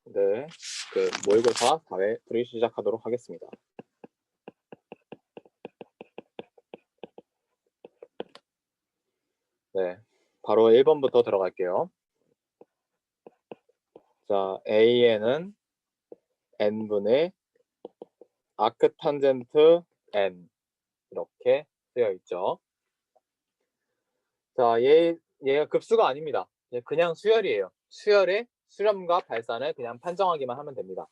네, 그 모의고사 사회 풀이 시작하도록 하겠습니다. 네, 바로 1번부터 들어갈게요. 자, A에는 n분의 아크탄젠트 n 이렇게 쓰여 있죠. 자, 얘가 급수가 아닙니다. 그냥 수열이에요. 수열의 수렴과 발산을 그냥 판정하기만 하면 됩니다.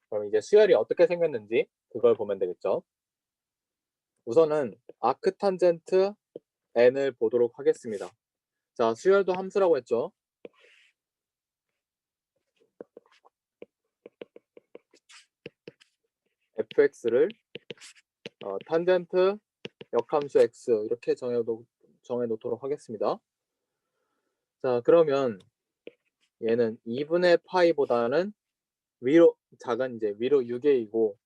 그럼 이제 수열이 어떻게 생겼는지 그걸 보면 되겠죠. 우선은 아크탄젠트 n을 보도록 하겠습니다. 자, 수열도 함수라고 했죠. fx를 탄젠트 역함수 x 이렇게 정해놓도록 하겠습니다. 자, 그러면 얘는 2분의 파이보다는 위로 작은 이제 위로 6개이고,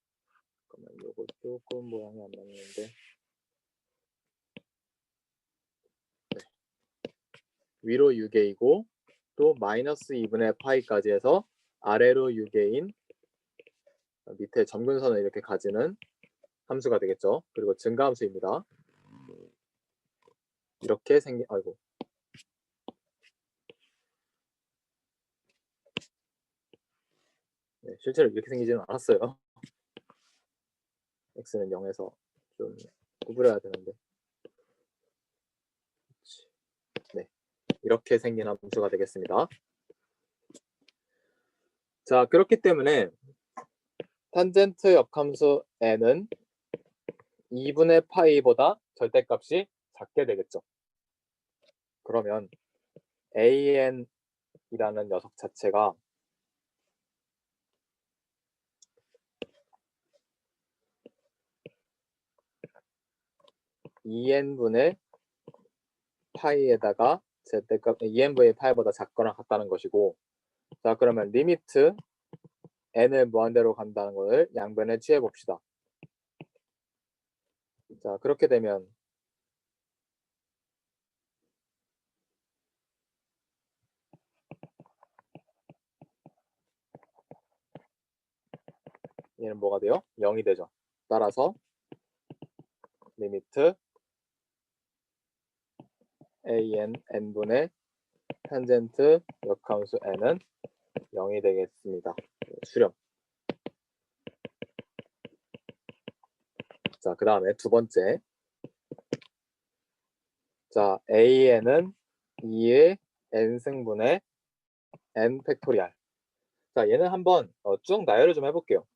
잠깐만 이거 조금 모양이 안 맞는데, 네. 위로 6개이고 또 마이너스 2분의 파이까지 해서 아래로 6개인 밑에 점근선을 이렇게 가지는 함수가 되겠죠. 그리고 증가함수입니다. 이렇게 생긴 아이고. 네, 실제로 이렇게 생기지는 않았어요. x는 0에서 좀 구부려야 되는데. 네, 이렇게 생긴 함수가 되겠습니다. 자, 그렇기 때문에 탄젠트 역함수 n은 2분의 파이보다 절대값이 작게 되겠죠. 그러면 an이라는 녀석 자체가 en분의 파이에다가 절대값 2n분의 파이보다 작거나 같다는 것이고, 자, 그러면 리미트 n을 무한대로 간다는 것을 양변에 취해 봅시다. 자, 그렇게 되면 얘는 뭐가 돼요? 0이 되죠. 따라서 리미트 n분의 탄젠트 역함수 n은 0이 되겠습니다. 수렴. 자, 그 다음에 두 번째. 자, an은 2의 n승분의 n 팩토리알. 자, 얘는 한번 쭉 나열을 좀 해볼게요.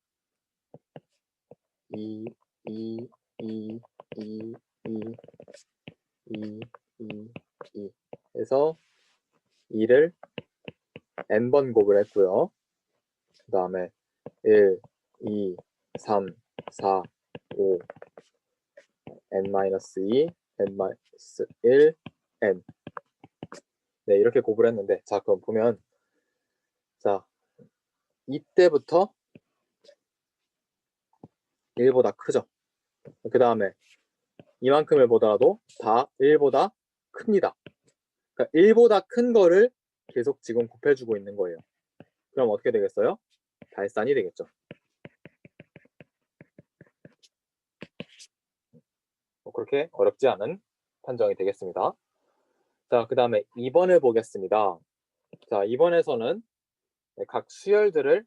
2, 2, 2, 2, 2, 2, 2 해서 2를 n번 곱을 했고요. 그 다음에 1, 2, 3, 4, 5, n-2, n-1, n. 네, 이렇게 곱을 했는데, 자, 그럼 보면, 자, 이때부터 1보다 크죠. 그 다음에 이만큼을 보더라도 다 1보다 큽니다. 그러니까 1보다 큰 거를 계속 지금 곱해주고 있는 거예요. 그럼 어떻게 되겠어요? 발산이 되겠죠. 그렇게 어렵지 않은 판정이 되겠습니다. 자, 그 다음에 2번을 보겠습니다. 자, 2번에서는 각 수열들을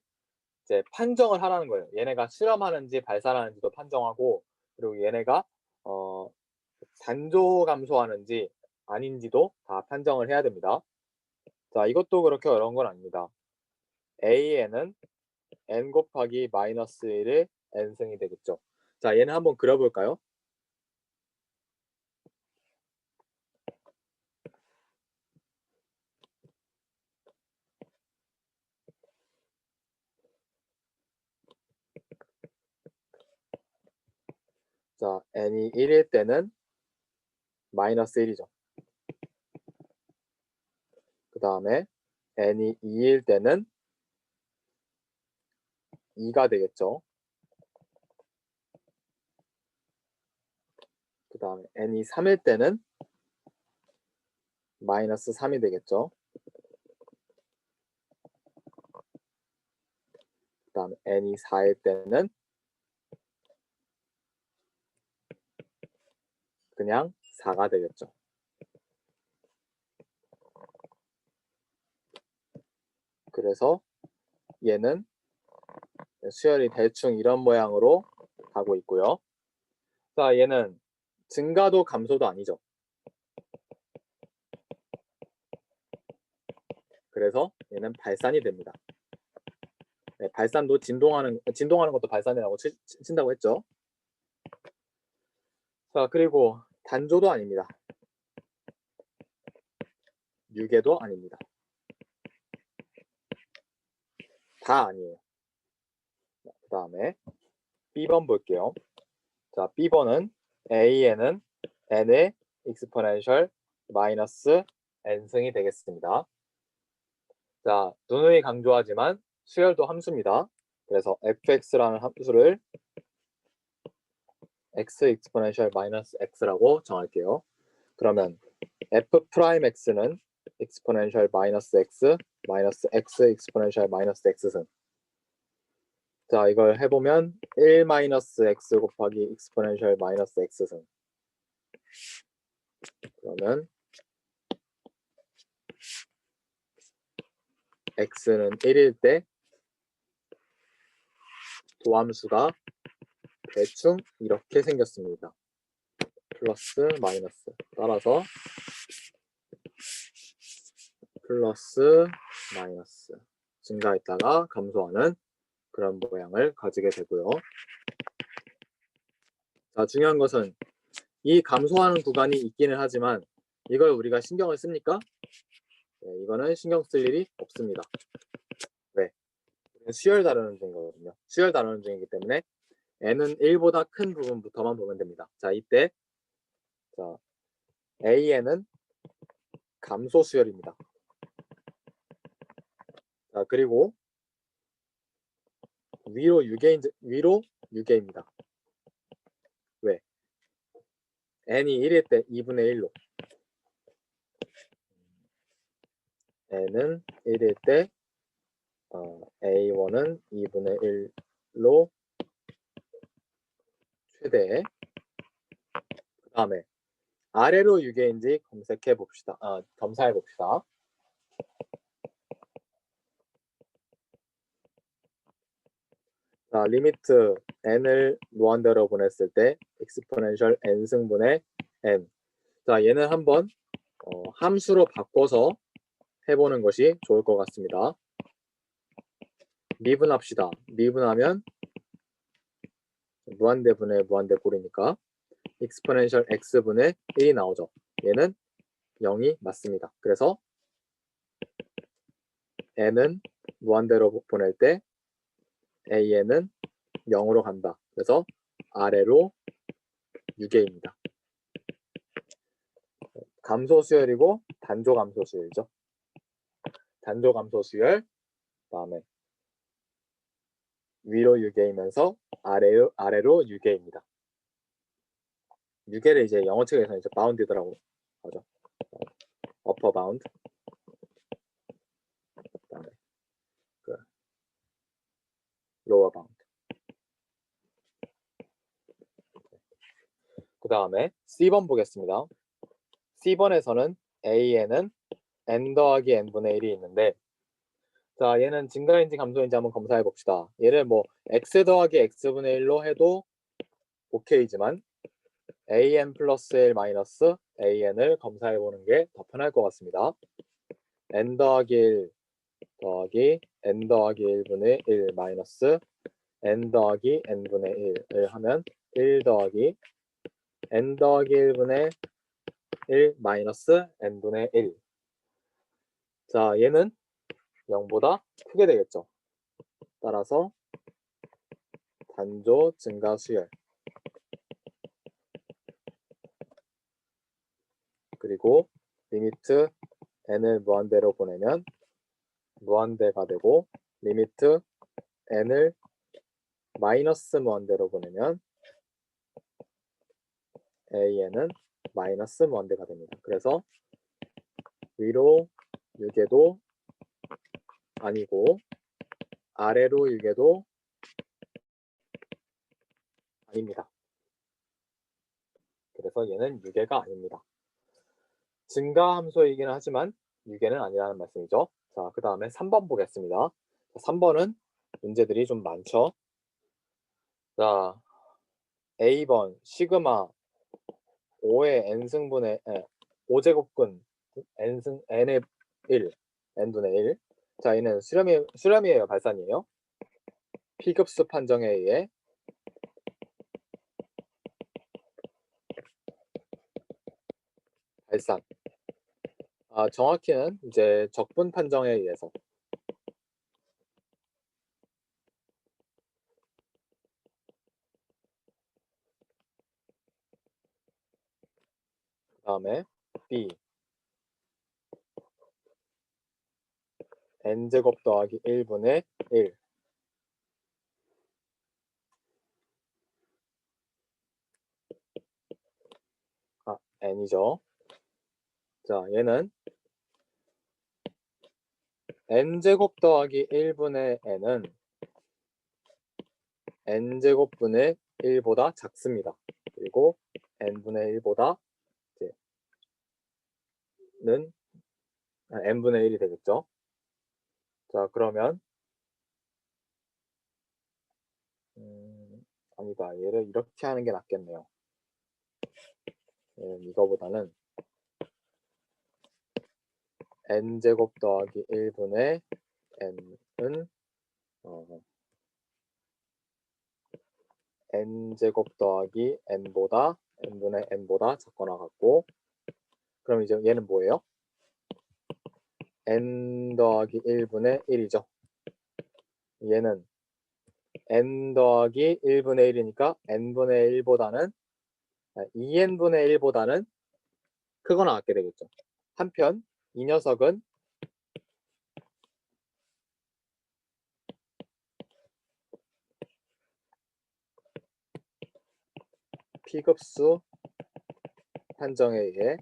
이제 판정을 하라는 거예요. 얘네가 실험하는지 발산하는지도 판정하고, 그리고 얘네가 단조 감소하는지 아닌지도 다 판정을 해야 됩니다. 자, 이것도 그렇게 어려운 건 아닙니다. AN은 n 곱하기 마이너스 1의 n승이 되겠죠. 자, 얘는 한번 그려볼까요? 자, n이 1일 때는 마이너스 1이죠. 그 다음에 n이 2일 때는 2가 되겠죠. 그 다음에 n이 3일 때는 마이너스 3이 되겠죠. 그다음 n이 4일 때는 그냥 4가 되겠죠. 그래서 얘는 수열이 대충 이런 모양으로 가고 있고요. 자, 얘는 증가도 감소도 아니죠. 그래서 얘는 발산이 됩니다. 네, 발산도 진동하는 것도 발산이라고 친다고 했죠. 자, 그리고 단조도 아닙니다. 유계도 아닙니다. 다 아니에요. 그 다음에 B번 볼게요. 자, B번은 AN은 N의 익스포넨셜 마이너스 N승이 되겠습니다. 자, 누누이 강조하지만 수열도 함수입니다. 그래서 fx라는 함수를 x 익스포넨셜 마이너스 x라고 정할게요. 그러면 f 프라임 x는 익스포넨셜 마이너스 x 마이너스 x 익스포넨셜 마이너스 x승. 자, 이걸 해보면 1 마이너스 x 곱하기 익스포넨셜 마이너스 x승. 그러면 x는 1일 때 도함수가 대충 이렇게 생겼습니다. 플러스 마이너스. 따라서 플러스 마이너스 증가했다가 감소하는 그런 모양을 가지게 되고요. 자, 중요한 것은 이 감소하는 구간이 있기는 하지만 이걸 우리가 신경을 씁니까? 네, 이거는 신경 쓸 일이 없습니다. 왜? 수열 다루는 중이거든요. 수열 다루는 중이기 때문에 n은 1보다 큰 부분부터만 보면 됩니다. 자, 이때 자, an은 감소 수열입니다. 자, 그리고 위로 유계입니다. 왜? n이 1일 때 2분의 1로 n은 1일 때 A1은 2분의 1로 최대. 그 다음에 아래로 유계인지 검사해 봅시다. 자, 리미트 n을 무한대로 보냈을 때 익스포넨셜 n승분의 n. 자, 얘는 한번 함수로 바꿔서 해보는 것이 좋을 것 같습니다. 미분합시다. 미분하면 무한대분의 무한대꼴이니까 익스포넨셜 x분의 1이 나오죠. 얘는 0이 맞습니다. 그래서 n은 무한대로 보낼 때 an은 0으로 간다. 그래서 아래로 유계입니다. 감소 수열이고 단조 감소 수열이죠. 단조 감소 수열, 그다음에 위로 유계이면서 아래로 유계입니다. 유계를 이제 영어책에서 이제 바운드라고 하죠. 어퍼 바운드. 그다음에 로어 바운드. 그 다음에 C번 보겠습니다. C번에서는 AN은 n 더하기 n분의 1이 있는데, 자, 얘는 증가인지 감소인지 한번 검사해 봅시다. 얘를 뭐 x 더하기 x분의 1로 해도 오케이지만 an 플러스 1 마이너스 an을 검사해 보는 게 더 편할 것 같습니다. n 더하기 1 더하기 n 더하기 1분의 1 마이너스 n 더하기 n분의 1을 하면 1 더하기 n 더하기 1분의 1 마이너스 n분의 1. 자, 얘는 0보다 크게 되겠죠. 따라서 단조 증가 수열. 그리고 리미트 n을 무한대로 보내면 무한대가 되고, 리미트 n을 마이너스 무한대로 보내면 an은 마이너스 무한대가 됩니다. 그래서 위로 유계도 아니고 아래로 일개도 아닙니다. 그래서 얘는 유계가 아닙니다. 증가 함수이기는 하지만 유계는 아니라는 말씀이죠. 자, 그 다음에 3번 보겠습니다. 3번은 문제들이 좀 많죠. 자, A번 시그마 5의 n승분의 5제곱근 n의 1, n분의 1. 자, 얘는 수렴이에요, 발산이에요? P급수 판정에 의해 발산. 정확히는 이제 적분 판정에 의해서. 그 다음에 B n제곱 더하기 1분의 1. n이죠. 자, 얘는 n제곱 더하기 1분의 n은 n제곱분의 1보다 작습니다. 그리고 n분의 1보다 는 n분의 1이 되겠죠. 자, 그러면 아니다. 얘를 이렇게 하는 게 낫겠네요. 이거보다는 n제곱 더하기 1분의 n은 n제곱 더하기 n분의 n보다 작거나 같고, 그럼 이제 얘는 뭐예요? n 더하기 1분의 1이죠. 얘는 n 더하기 1분의 1이니까 n분의 1보다는 2n분의 1보다는 크거나 같게 되겠죠. 한편 이 녀석은 P급수 판정에 의해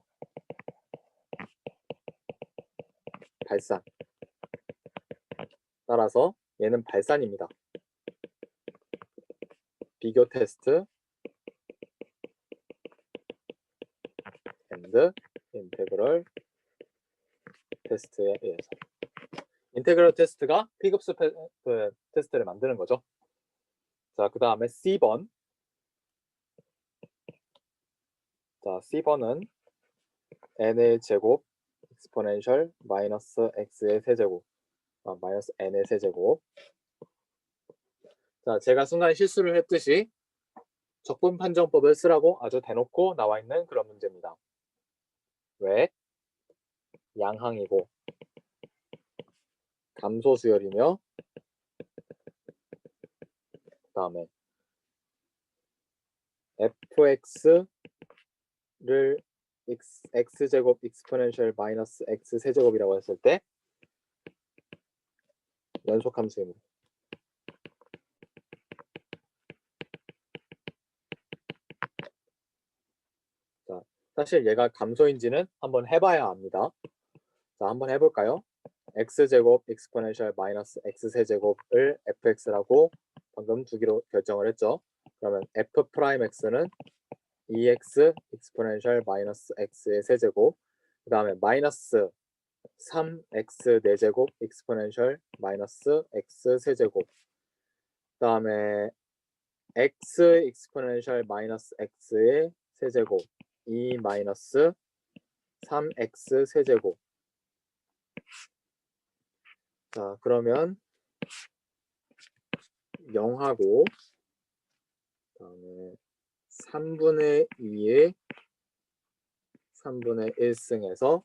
발산. 따라서 얘는 발산입니다. 비교 테스트 and 인테그럴 테스트에 의해서. 인테그럴 테스트가 P급수 테스트를 만드는 거죠. 자, 그 다음에 C번. 자, C번은 n의 제곱 exponential 마이너스 x의 세제곱 마이너스 n의 세제곱. 자, 제가 순간 실수를 했듯이 적분 판정법을 쓰라고 아주 대놓고 나와 있는 그런 문제입니다. 왜? 양항이고 감소 수열이며 그 다음에 fx를 x제곱 exponential 마이너스 x 세제곱이라고 했을 때 연속 함수입니다. 자, 사실 얘가 감소인지는 한번 해봐야 합니다. 자, 한번 해볼까요? x제곱 exponential 마이너스 x 세제곱을 fx라고 방금 두기로 결정을 했죠. 그러면 f'x는 2x exponential 마이너스 x의 세제곱, 그 다음에 마이너스 3x 4제곱 exponential 마이너스 x 세제곱, 그 다음에 x exponential 마이너스 x의 세제곱 2 마이너스 3x 세제곱. 자, 그러면 0하고 그다음에 3분의 2의 3분의 1승에서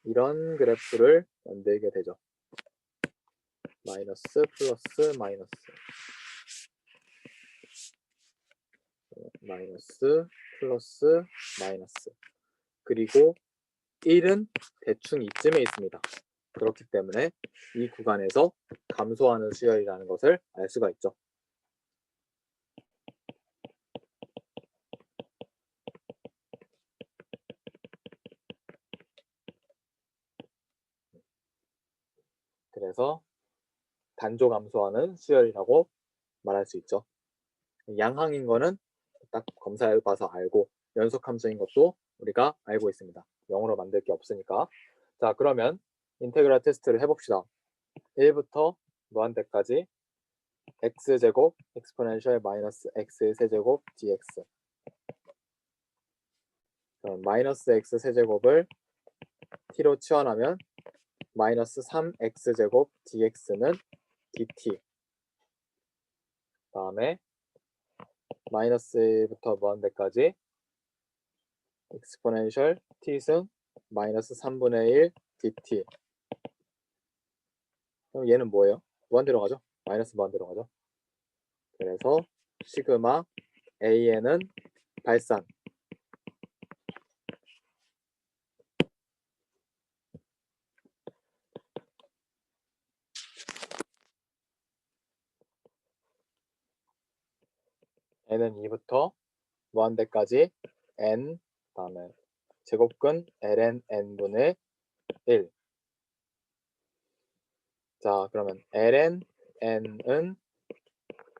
이런 그래프를 만들게 되죠. 마이너스 플러스 마이너스 마이너스 플러스 마이너스, 그리고 1은 대충 이쯤에 있습니다. 그렇기 때문에 이 구간에서 감소하는 수열이라는 것을 알 수가 있죠. 그래서 단조 감소하는 수열이라고 말할 수 있죠. 양항인 거는 딱 검사해 봐서 알고 연속 함수인 것도 우리가 알고 있습니다. 영어로 만들 게 없으니까. 자, 그러면 인테그랄 테스트를 해봅시다. 1부터 무한대까지 x제곱 exponential 마이너스 x 세제곱 dx. 그럼 마이너스 x 세제곱을 t로 치환하면 마이너스 3x제곱 dx는 dt. 다음에 마이너스 1부터 무한대까지 exponential t승 마이너스 3분의 1 dt. 그럼 얘는 뭐예요? 무한대로 가죠? 마이너스 무한대로 가죠? 그래서 시그마 AN은 발산. n은 2부터 무한대까지 n 다음에 제곱근 ln n분의 1. 자, 그러면 ln n은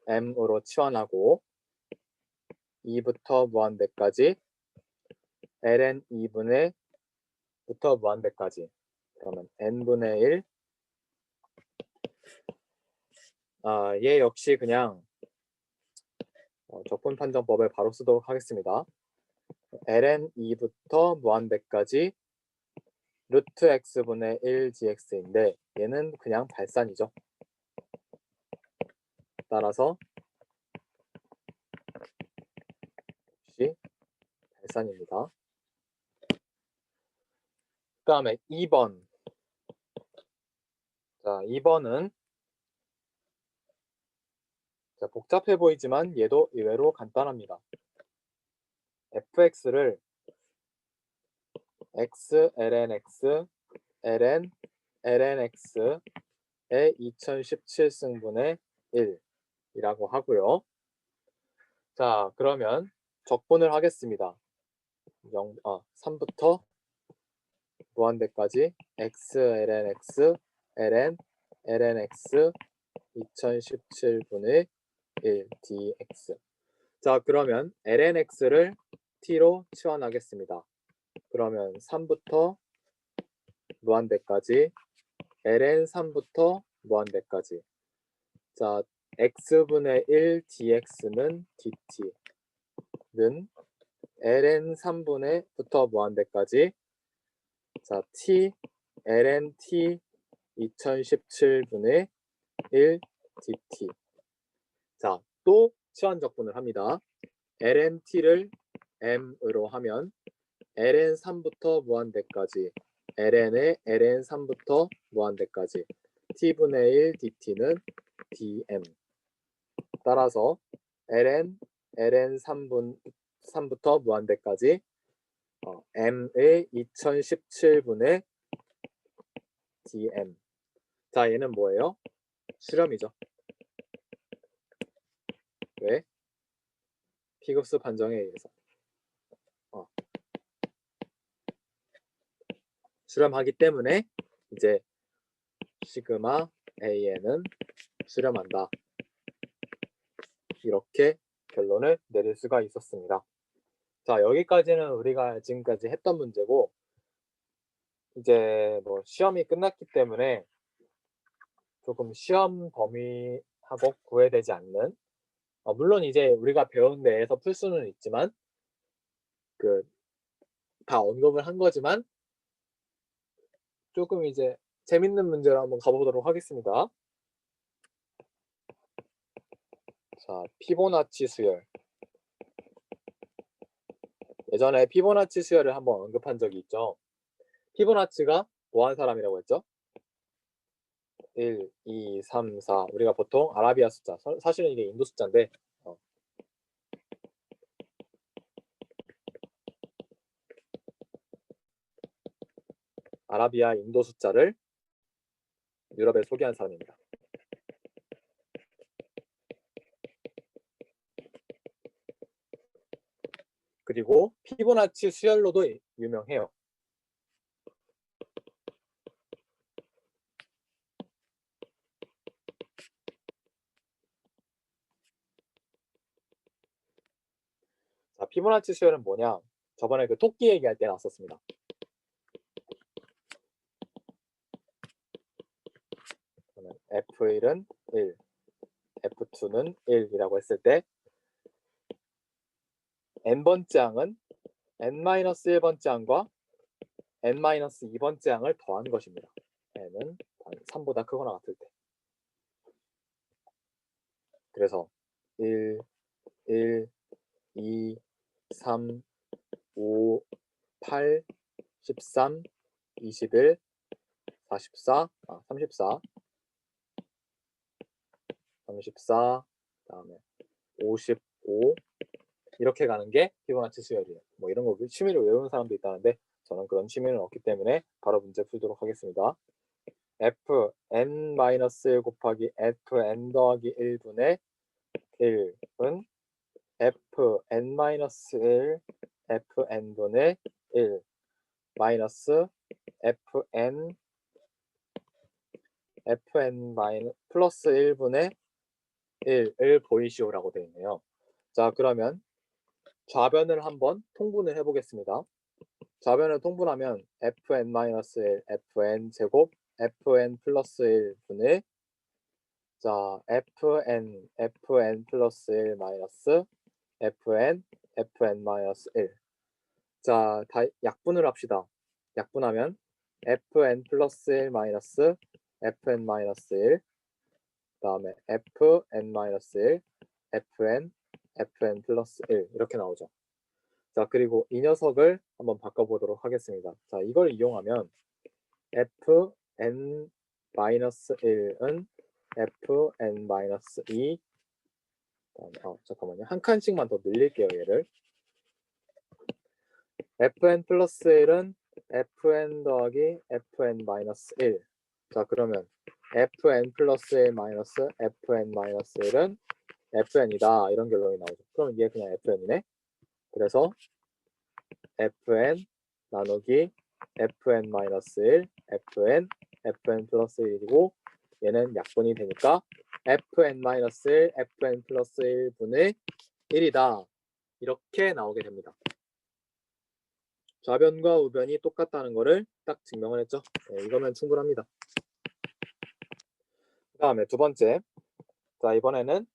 m으로 치환하고 2부터 무한대까지 ln 2분의 부터 무한대까지. 그러면 n분의 1. 얘 역시 그냥 적분 판정법을 바로 쓰도록 하겠습니다. ln 2부터 무한대까지 루트 x분의 1 dx인데 얘는 그냥 발산이죠. 따라서 역시 발산입니다. 그 다음에 2번. 자, 2번은 복잡해 보이지만 얘도 의외로 간단합니다. fx를 x ln x ln x의 2017승분의 1이라고 하고요. 자, 그러면 적분을 하겠습니다. 3부터 무한대까지 x ln x ln x 2017분의 1 dx. 자, 그러면 ln x를 t로 치환하겠습니다. 그러면 3부터 무한대까지 ln 3부터 무한대까지. 자, x분의 1 dx는 dt는 ln 3분의 부터 무한대까지. 자, t ln t 2017분의 1 dt. 자, 또 치환 적분을 합니다. ln t를 m으로 하면 ln 3부터 무한대까지 ln의 ln 3부터 무한대까지 t분의 1 dt는 dm. 따라서 ln 3부터 무한대까지 m의 2017분의 dm. 자, 얘는 뭐예요? 수렴이죠. 왜? P급수 판정에 의해서 수렴하기 때문에 이제 시그마 AN은 수렴한다. 이렇게 결론을 내릴 수가 있었습니다. 자, 여기까지는 우리가 지금까지 했던 문제고, 이제 뭐 시험이 끝났기 때문에 조금 시험 범위하고 구애되지 않는, 물론 이제 우리가 배운 데에서 풀 수는 있지만 다 언급을 한 거지만 조금 이제 재밌는 문제로 한번 가보도록 하겠습니다. 자, 피보나치 수열. 예전에 피보나치 수열을 한번 언급한 적이 있죠. 피보나치가 뭐한 사람이라고 했죠? 1, 2, 3, 4. 우리가 보통 아라비아 숫자, 사실은 이게 인도 숫자인데 아라비아 인도 숫자를 유럽에 소개한 사람입니다. 그리고 피보나치 수열로도 유명해요. 피보나치 수열은 뭐냐? 저번에 그 토끼 얘기할 때 나왔었습니다. 그러면 F1은 1, F2는 1이라고 했을 때 n번째 항은 n-1번째 항과 n-2번째 항을 더한 것입니다. n은 3보다 크거나 같을 때. 그래서 1, 1, 2, 3, 5, 8, 13, 21, 44, 34, 34, 그다음에 55 이렇게 가는 게 피보나치 수열이에요. 뭐 이런 거 취미로 외우는 사람도 있다는데 저는 그런 취미는 없기 때문에 바로 문제 풀도록 하겠습니다. fn-1 곱하기 fn 더하기 1분의 1은 fn-1 fn분의 1 마이너스 fn 플러스 1분의 1을 보이시오라고 되어 있네요. 자, 그러면 좌변을 한번 통분을 해보겠습니다. 좌변을 통분하면 fn-1 fn 제곱 fn 플러스 1분의 자 fn 플러스 1 마이너스 fn 마이너스 1. 자, 다 약분을 합시다. 약분하면 fn 플러스 1 마이너스 fn 마이너스 1 그다음에 fn 마이너스 1 fn 플러스 1 이렇게 나오죠. 자, 그리고 이 녀석을 한번 바꿔보도록 하겠습니다. 자, 이걸 이용하면 fn-1은 fn-2 잠깐만요. 한 칸씩만 더 늘릴게요, 얘를. fn 플러스 1은 fn 더하기 fn-1. 자, 그러면 fn 플러스 1 마이너스 fn-1은 fn이다. 이런 결론이 나오죠. 그럼 이게 그냥 fn이네. 그래서 fn 나누기 fn-1 fn 플러스 1이고 얘는 약분이 되니까 fn-1 fn 플러스 1분의 1이다. 이렇게 나오게 됩니다. 좌변과 우변이 똑같다는 거를 딱 증명을 했죠. 네, 이거면 충분합니다. 그 다음에 두 번째. 자, 이번에는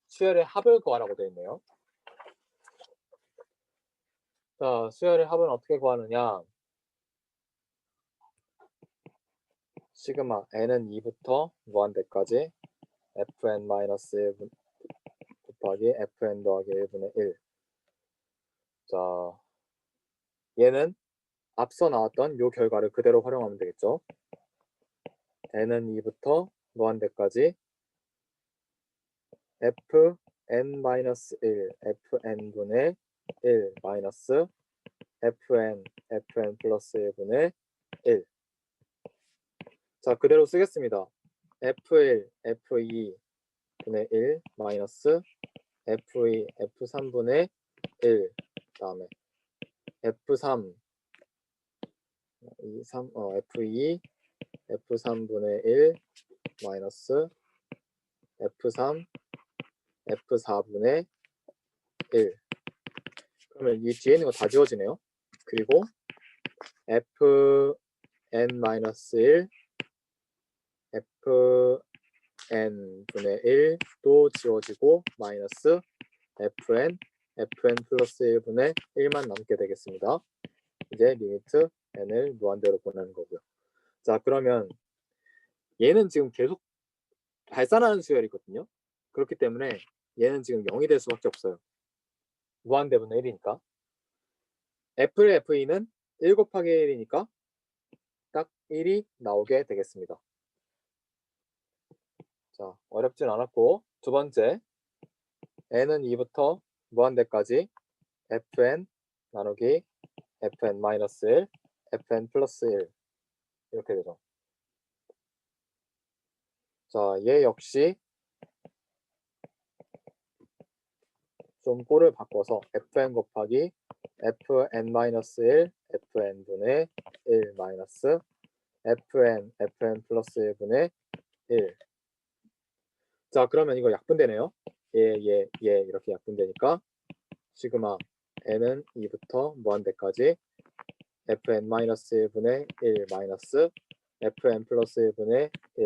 수열의 합을 구하라고 되어 있네요. 자, 수열의 합은 어떻게 구하느냐? 시그마 n은 2부터 무한대까지 fn-1 곱하기 fn 더하기 1분의 1. 자, 얘는 앞서 나왔던 요 결과를 그대로 활용하면 되겠죠. n은 2부터 무한대까지 fn-1 fn분의 1 마이너스 fn 플러스 1분의 1. 자, 그대로 쓰겠습니다. f1 f2 분의 1 마이너스 f2 f3분의 1 다음에 f3 f2 f3분의 1 마이너스 f3 f4분의 1. 그러면 이 뒤에 있는 거 다 지워지네요. 그리고 fn-1 fn분의 1도 지워지고 마이너스 fn 플러스 1분의 1만 남게 되겠습니다. 이제 리미트 n을 무한대로 보내는 거고요. 자, 그러면 얘는 지금 계속 발산하는 수열이거든요. 그렇기 때문에 얘는 지금 0이 될 수밖에 없어요. 무한대분의 1이니까. f의 f2는 1 곱하기 1이니까 딱 1이 나오게 되겠습니다. 자, 어렵진 않았고 두 번째 n은 2부터 무한대까지 fn 나누기 fn-1 fn 플러스 1 이렇게 되죠. 자, 얘 역시 좀 꼴을 바꿔서 fn 곱하기 fn-1 fn분의 1 마이너스 fn 플러스 1분의 1. 자, 그러면 이거 약분되네요. 얘 이렇게 약분되니까 시그마 n은 2부터 무한대까지 fn-1분의 1 마이너스 fn 플러스 1분의 1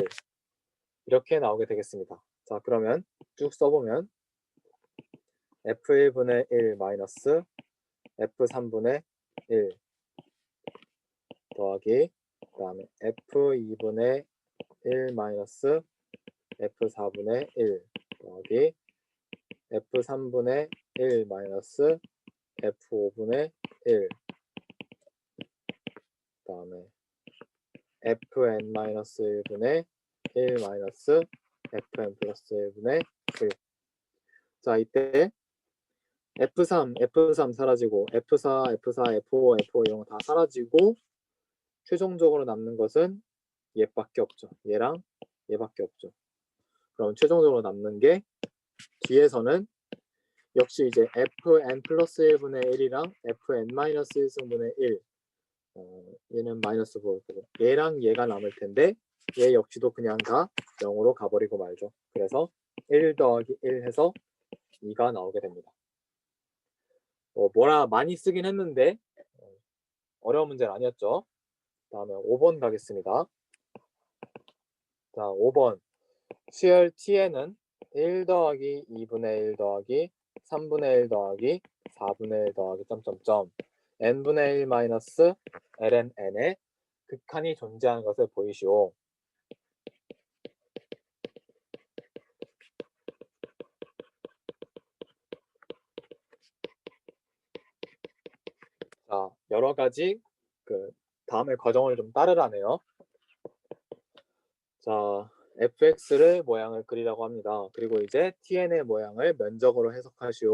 이렇게 나오게 되겠습니다. 자, 그러면 쭉 써보면 f1분의 1 마이너스 f3분의 1 더하기 그 다음에 f2분의 1 마이너스 f4분의 1 더하기 f3분의 1 마이너스 f5분의 1 그 다음에 fn-1분의 1 마이너스 fn 플러스 1분의 1. 자, 이때 F3 사라지고 F4, F4, F5, F5 이런 거 다 사라지고 최종적으로 남는 것은 얘밖에 없죠. 얘랑 얘밖에 없죠. 그럼 최종적으로 남는 게 뒤에서는 역시 이제 fn 플러스 1분의 1이랑 fn 마이너스 1승분의 1 얘는 마이너스 볼 거고 얘랑 얘가 남을 텐데 얘 역시도 그냥 다 0으로 가버리고 말죠. 그래서 1 더하기 1 해서 2가 나오게 됩니다. 뭐라 많이 쓰긴 했는데 어려운 문제는 아니었죠. 다음에 5번 가겠습니다. 자, 5번 수열 t에는 1 더하기 2분의 1 더하기 3분의 1 더하기 4분의 1 더하기 점점점 n분의 1 마이너스 ln n의 극한이 존재하는 것을 보이시오. 자, 여러 가지 그 다음의 과정을 좀 따르라네요. 자, fx를 모양을 그리라고 합니다. 그리고 이제 tn의 모양을 면적으로 해석하시오.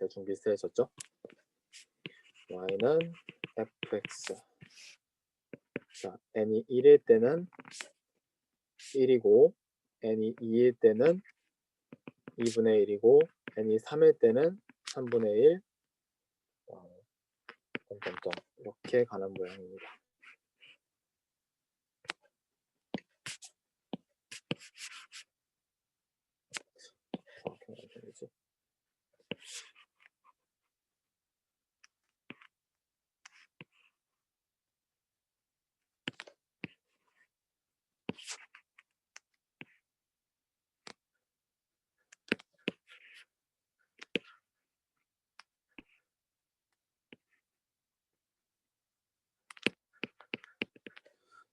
대충 비슷해졌죠? y는 fx. 자, n이 1일 때는 1이고 n이 2일 때는 2분의 1이고 n이 3일 때는 3분의 1 점점점 이렇게 가는 모양입니다.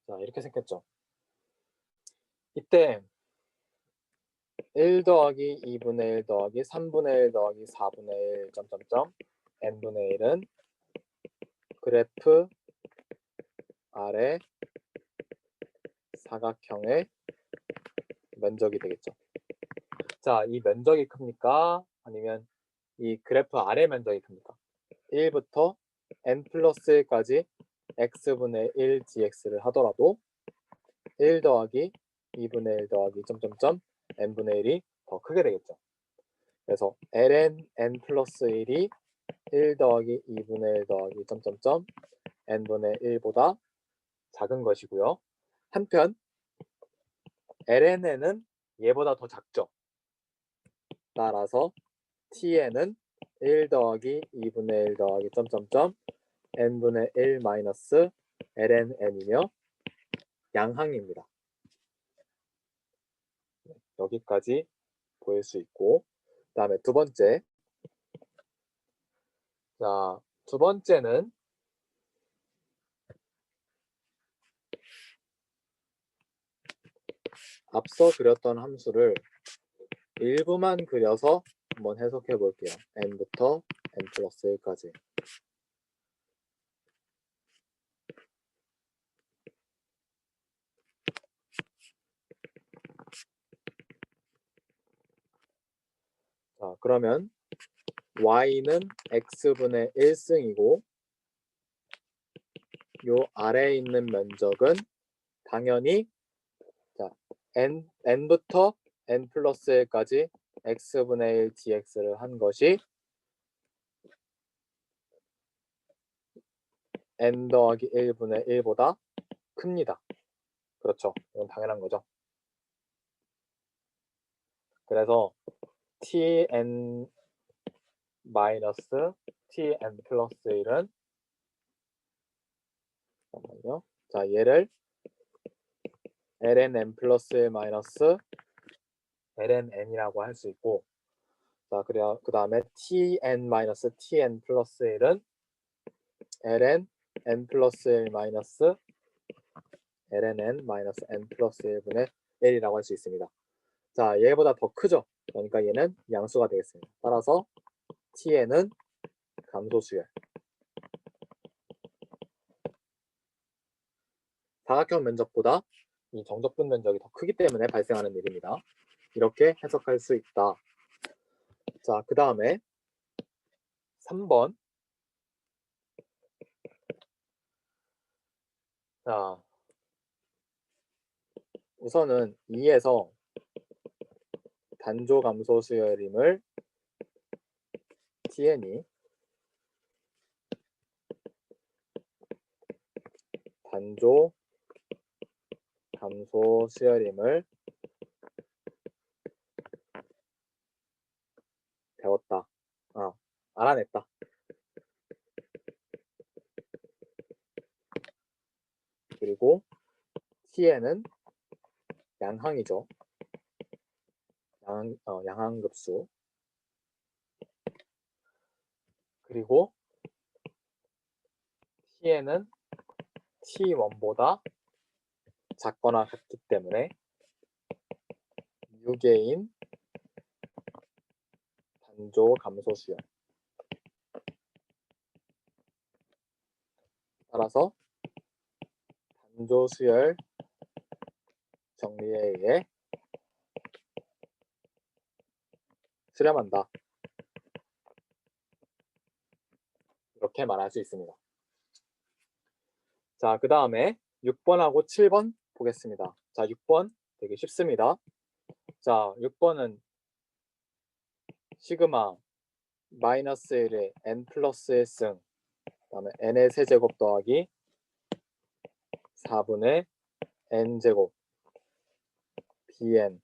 자, 이렇게 생겼죠. 이때 1 더하기 2분의 1 더하기 3분의 1 더하기 4분의 1 점점점 n분의 1은 그래프 아래 사각형의 면적이 되겠죠. 자, 이 면적이 큽니까? 아니면 이 그래프 아래 면적이 큽니까? 1부터 n 플러스 1까지 x분의 1 dx를 하더라도 1 더하기 2분의 1 더하기 점점점 n분의 1이 더 크게 되겠죠. 그래서 ln n 플러스 1이 1 더하기 2분의 1 더하기 점점점 n분의 1보다 작은 것이고요. 한편 ln은 얘보다 더 작죠. 따라서 tn은 1 더하기 2분의 1 더하기 점점점 n분의 1 마이너스 ln n이며 양항입니다. 여기까지 보일 수 있고 그 다음에 두 번째 자, 두 번째는 앞서 그렸던 함수를 일부만 그려서 한번 해석해 볼게요. n부터 n 플러스 1까지. 자, 그러면 y는 x분의 1승이고 요 아래에 있는 면적은 당연히 자, n부터 n 플러스 1까지 x분의 1 dx를 한 것이 n 더하기 1분의 1보다 큽니다. 그렇죠. 이건 당연한 거죠. 그래서 tn 마이너스 tn 플러스 1은 잠깐만요. 자, 얘를 ln 플러스 1 마이너스 ln n이라고 할 수 있고, 자, 그래야 그 다음에 tn 마이너스 tn 플러스 1은 ln n 플러스 1 마이너스 ln n 마이너스 n 플러스 1분의 1이라고 할 수 있습니다. 자, 얘보다 더 크죠? 그러니까 얘는 양수가 되겠습니다. 따라서 tn은 감소수열. 사각형 면적보다 이 정적분 면적이 더 크기 때문에 발생하는 일입니다. 이렇게 해석할 수 있다. 자, 그 다음에 3번. 자, 우선은 2에서 단조 감소 수열임을 tn이 단조 감소 수열임을 배웠다. 알아냈다. 그리고 tn은 양항이죠. 양항급수. 그리고 tn은 t1보다 작거나 같기 때문에 유계인 단조 감소 수열. 따라서 단조 수열 정리에 의해 수렴한다. 이렇게 말할 수 있습니다. 자, 그 다음에 6번하고 7번 보겠습니다. 자, 6번 되게 쉽습니다. 자, 6번은 시그마 마이너스 1에 n 플러스 1승, 그 다음에 n의 세제곱 더하기 4분의 n제곱 bn.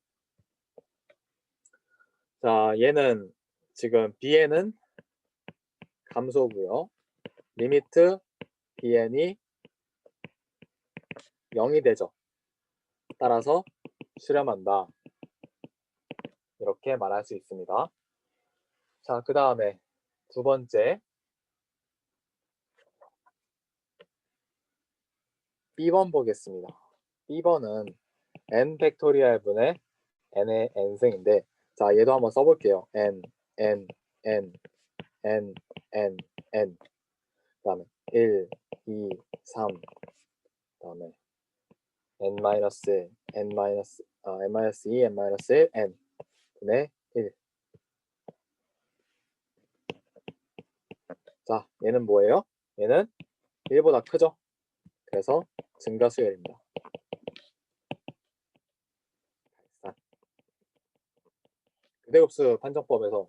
자, 얘는 지금 bn은 감소고요. 리미트 bn이 0이 되죠. 따라서 수렴한다. 이렇게 말할 수 있습니다. 자, 그 다음에 두 번째 B번 보겠습니다. B번은 n 팩토리얼 분의 n의 n승인데, 자, 얘도 한번 써볼게요. n, n, n, n, n, n. 그 다음에 1, 2, 3. 그 다음에 n 마이너스, n 마이너스, n 마이너스 2, n 마이너스 1, n 분의 1. 자, 얘는 뭐예요? 얘는 1보다 크죠? 그래서 증가수열입니다. 극대급수 판정법에서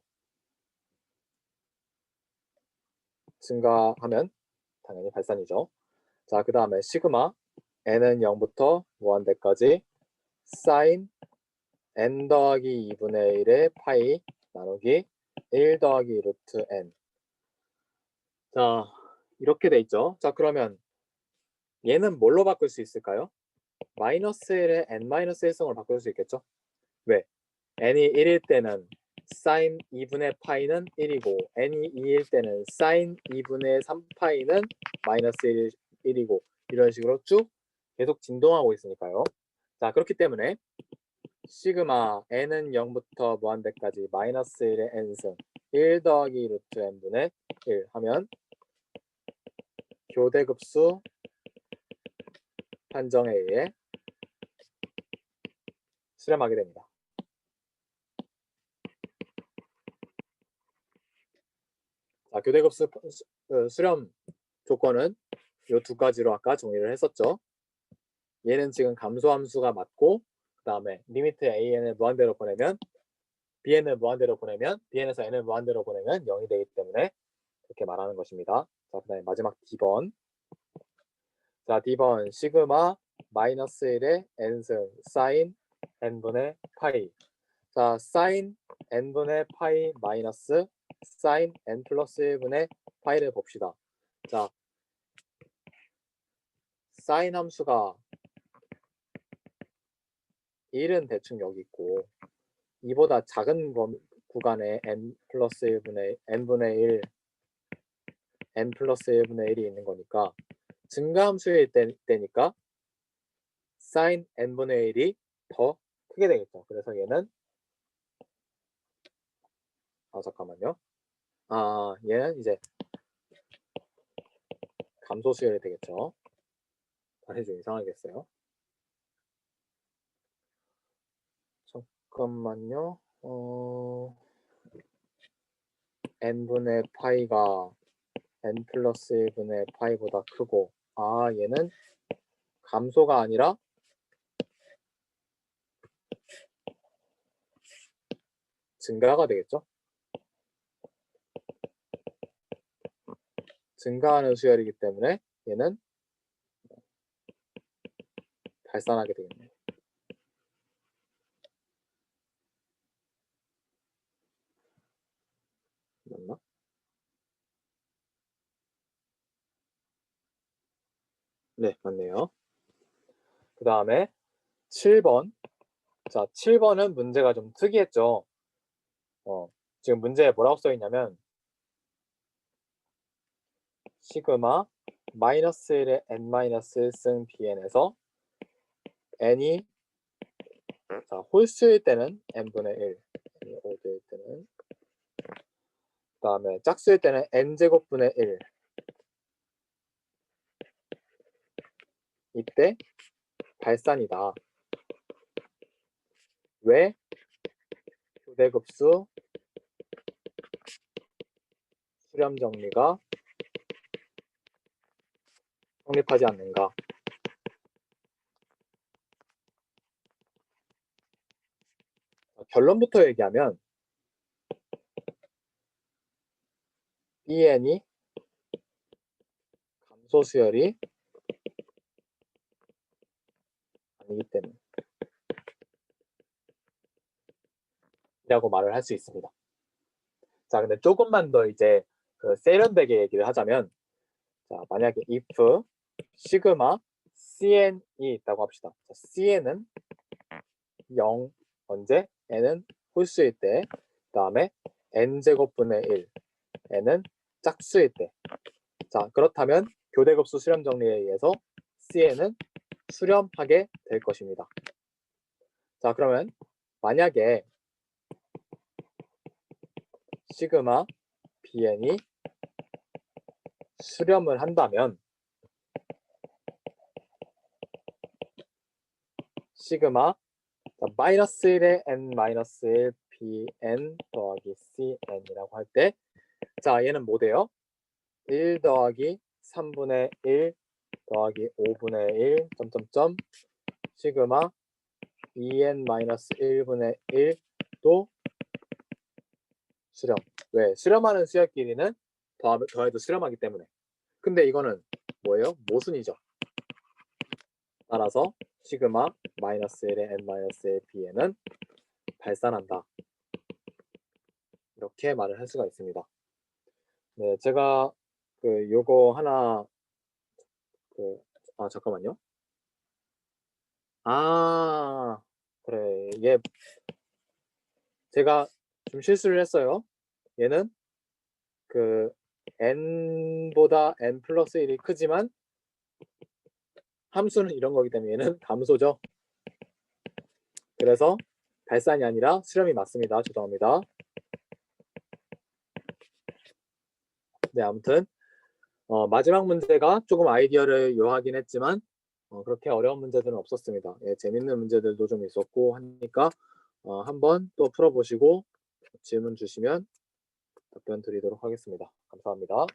증가하면 당연히 발산이죠. 자, 그 다음에 시그마 n은 0부터 무한대까지 사인 n 더하기 2분의 1의 파이 나누기 1 더하기 루트 n. 자, 이렇게 돼 있죠. 자, 그러면 얘는 뭘로 바꿀 수 있을까요? 마이너스 1의 n-1승으로 바꿀 수 있겠죠? 왜? n이 1일 때는 사인 2분의 파이는 1이고 n이 2일 때는 사인 2분의 3파이는 마이너스 1이고 이런 식으로 쭉 계속 진동하고 있으니까요. 자, 그렇기 때문에 시그마 n은 0부터 무한대까지 마이너스 1의 n승 1 더하기 루트 n분의 1 하면 교대급수 판정에 의해 수렴하게 됩니다. 자, 교대급수 수렴 조건은 이 두 가지로 아까 정의를 했었죠. 얘는 지금 감소함수가 맞고 다음에 리미트 AN을 무한대로 보내면 BN을 무한대로 보내면 BN에서 N을 무한대로 보내면 0이 되기 때문에 그렇게 말하는 것입니다. 자, 그 다음에 마지막 D번. 자, D번 시그마 마이너스 1의 N승 사인 N분의 파이. 자, 사인 N분의 파이 마이너스 사인 N 플러스 1분의 파이를 봅시다. 자, 사인 함수가 1은 대충 여기 있고 이보다 작은 구간에 n 플러스 1분의 n분의 1 n 플러스 1분의 1이 있는 거니까 증가함수일 때니까 sin n분의 1이 더 크게 되겠죠. 그래서 얘는 잠깐만요. 얘는 이제 감소 수열이 되겠죠. 다시 좀 이상하겠어요. 잠깐만요. n분의 파이가 n 플러스 1분의 파이보다 크고 얘는 감소가 아니라 증가가 되겠죠. 증가하는 수열이기 때문에 얘는 발산하게 되겠네요. 맞나? 네, 맞네요. 그 다음에 7번. 자, 7번은 문제가 좀 특이했죠. 지금 문제에 뭐라고 써 있냐면 시그마 마이너스 1의 n 마이너스 1승 bn에서 n이 홀수일 때는 n분의 1, n이 오드일 때는 그 다음에 짝수일 때는 n제곱분의 1 이때 발산이다. 왜 교대급수 수렴 정리가 성립하지 않는가? 결론부터 얘기하면 BN이 감소 수열이 아니기 때문에 이라고 말을 할 수 있습니다. 자, 근데 조금만 더 이제 그 세련되게 얘기를 하자면 자, 만약에 if 시그마 cn이 있다고 합시다. 자, cn은 0 언제? n은 홀수일 때, 그 다음에 n제곱분의 1 n은 짝수일 때. 자, 그렇다면 교대급수 수렴 정리에 의해서 cn은 수렴하게 될 것입니다. 자, 그러면 만약에 시그마 bn이 수렴을 한다면 시그마 마이너스 1의 n 마이너스 1 bn 더하기 cn이라고 할 때 자, 얘는 뭐 돼요? 1 더하기 3분의 1 더하기 5분의 1 점점점 시그마 2n 마이너스 1분의 1도 수렴. 왜? 수렴하는 수열끼리는 더해도 수렴하기 때문에. 근데 이거는 뭐예요? 모순이죠. 따라서 시그마 마이너스 1의 n 마이너스 1 bn은 발산한다. 이렇게 말을 할 수가 있습니다. 네, 제가 요거 하나 잠깐만요. 그래. 이게 제가 좀 실수를 했어요. 얘는 n보다 n 플러스 1이 크지만 함수는 이런 거기 때문에 얘는 감소죠. 그래서 발산이 아니라 수렴이 맞습니다. 죄송합니다. 네, 아무튼 마지막 문제가 조금 아이디어를 요하긴 했지만 그렇게 어려운 문제들은 없었습니다. 예, 재밌는 문제들도 좀 있었고 하니까 한번 또 풀어보시고 질문 주시면 답변 드리도록 하겠습니다. 감사합니다.